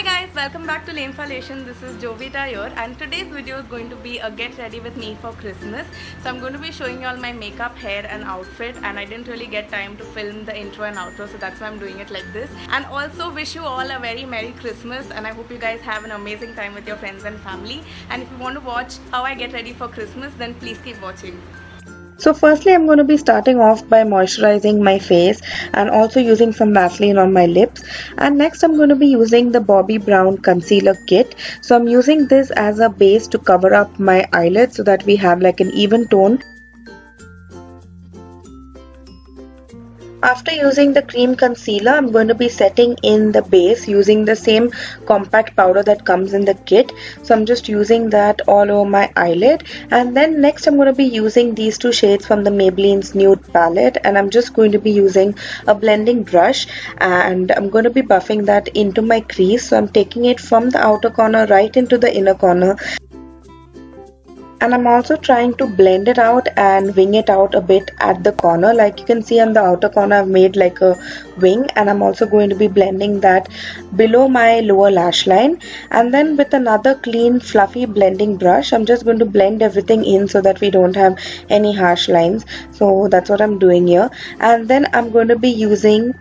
Hi guys, welcome back to Lemphalation. This is Jovita here, and today's video is going to be a get ready with me for Christmas. So I'm going to be showing you all my makeup, hair and outfit, and I didn't really get time to film the intro and outro, so that's why I'm doing it like this. And also wish you all a very Merry Christmas, and I hope you guys have an amazing time with your friends and family. And if you want to watch how I get ready for Christmas, then please keep watching. So firstly, I'm going to be starting off by moisturizing my face and also using some Vaseline on my lips. And next I'm going to be using the Bobbi Brown concealer kit. So I'm using this as a base to cover up my eyelids so that we have like an even tone. After using the cream concealer, I'm going to be setting in the base using the same compact powder that comes in the kit. So I'm just using that all over my eyelid. And then next I'm going to be using these two shades from the Maybelline's Nude palette. And I'm just going to be using a blending brush. And I'm going to be buffing that into my crease. So I'm taking it from the outer corner right into the inner corner. And I'm also trying to blend it out and wing it out a bit at the corner. Like you can see on the outer corner I've made like a wing, and I'm also going to be blending that below my lower lash line. And then with another clean fluffy blending brush, I'm just going to blend everything in so that we don't have any harsh lines. So that's what I'm doing here. And then I'm going to be using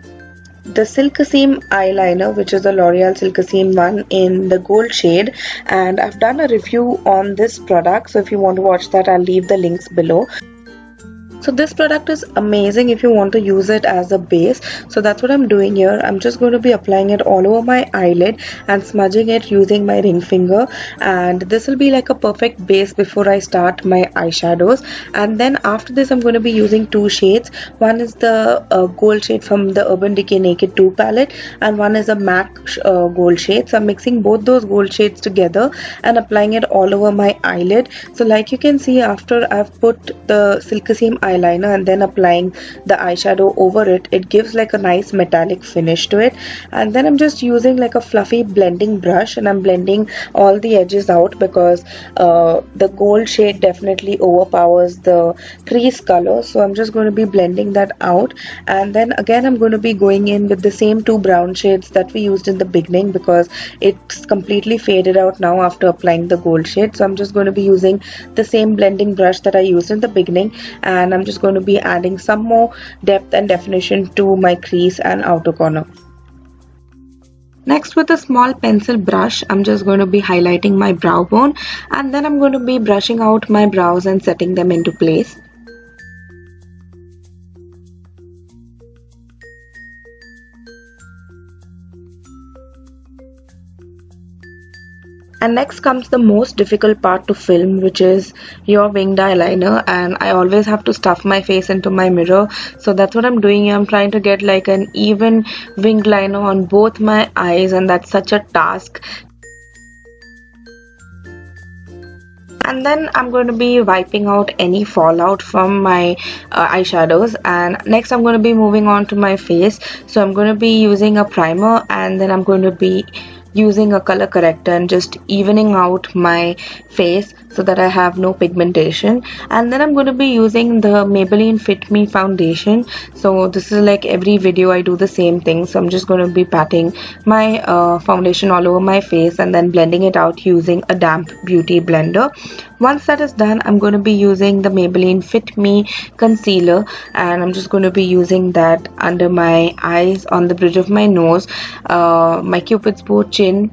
the Silkaseam eyeliner, which is the L'Oreal Silkaseam one in the gold shade, and I've done a review on this product, so if you want to watch that, I'll leave the links below. So this product is amazing if you want to use it as a base. So that's what I'm doing here. I'm just going to be applying it all over my eyelid and smudging it using my ring finger, and this will be like a perfect base before I start my eyeshadows. And then after this I'm going to be using two shades. One is the gold shade from the Urban Decay Naked 2 palette, and one is a M.A.C gold shade. So I'm mixing both those gold shades together and applying it all over my eyelid. So like you can see, after I've put the Silkaseam eyeliner and then applying the eyeshadow over it, it gives like a nice metallic finish to it. And then I'm just using like a fluffy blending brush and I'm blending all the edges out because the gold shade definitely overpowers the crease color. So I'm just going to be blending that out, and then again I'm going to be going in with the same two brown shades that we used in the beginning because it's completely faded out now after applying the gold shade. So I'm just going to be using the same blending brush that I used in the beginning, and I'm just going to be adding some more depth and definition to my crease and outer corner. Next, with a small pencil brush, I'm just going to be highlighting my brow bone, and then I'm going to be brushing out my brows and setting them into place. And next comes the most difficult part to film, which is your winged eyeliner, and I always have to stuff my face into my mirror. So that's what I'm doing here. I'm trying to get like an even winged liner on both my eyes, and that's such a task. And then I'm going to be wiping out any fallout from my eyeshadows. And next I'm going to be moving on to my face. So I'm going to be using a primer, and then I'm going to be using a color corrector and just evening out my face so that I have no pigmentation. And then I'm going to be using the Maybelline Fit Me foundation. So this is like every video I do the same thing. So I'm just going to be patting my foundation all over my face and then blending it out using a damp beauty blender. Once that is done, I'm going to be using the Maybelline Fit Me concealer, and I'm just going to be using that under my eyes, on the bridge of my nose, my cupid's bow, chin,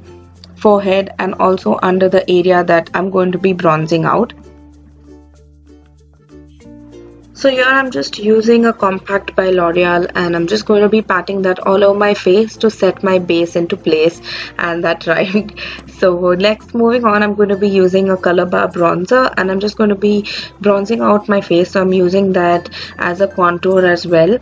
forehead, and also under the area that I'm going to be bronzing out. So here I'm just using a compact by L'Oreal, and I'm just going to be patting that all over my face to set my base into place, and that rhymed. So next, moving on, I'm going to be using a Colorbar bronzer, and I'm just going to be bronzing out my face. So I'm using that as a contour as well.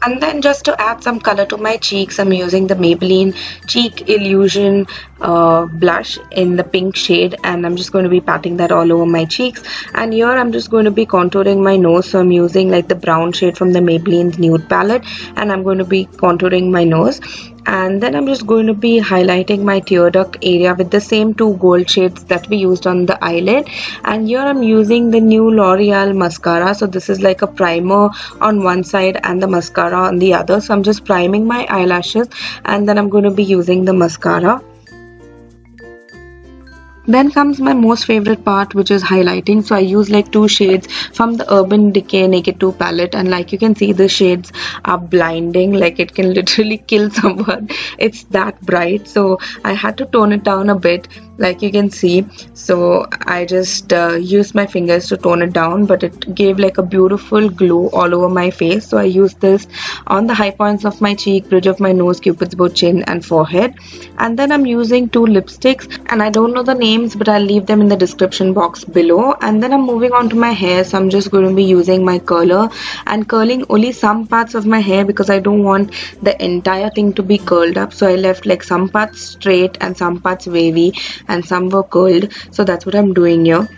And then just to add some color to my cheeks, I'm using the Maybelline Cheek Illusion blush in the pink shade, and I'm just going to be patting that all over my cheeks. And here I'm just going to be contouring my nose, so I'm using like the brown shade from the Maybelline's Nude palette, and I'm going to be contouring my nose. And then I'm just going to be highlighting my tear duct area with the same two gold shades that we used on the eyelid. And here I'm using the new L'Oreal mascara. So this is like a primer on one side and the mascara on the other. So I'm just priming my eyelashes and then I'm going to be using the mascara. Then comes my most favorite part, which is highlighting. So I use like two shades from the Urban Decay Naked 2 palette, and like you can see, the shades are blinding, like it can literally kill someone. It's that bright, so I had to tone it down a bit, like you can see. So I just used my fingers to tone it down, but it gave like a beautiful glow all over my face. So I used this on the high points of my cheek, bridge of my nose, cupid's bow, chin and forehead. And then I'm using two lipsticks, and I don't know the name, but I'll leave them in the description box below. And then I'm moving on to my hair, so I'm just going to be using my curler and curling only some parts of my hair because I don't want the entire thing to be curled up. So I left like some parts straight and some parts wavy and some were curled. So that's what I'm doing here.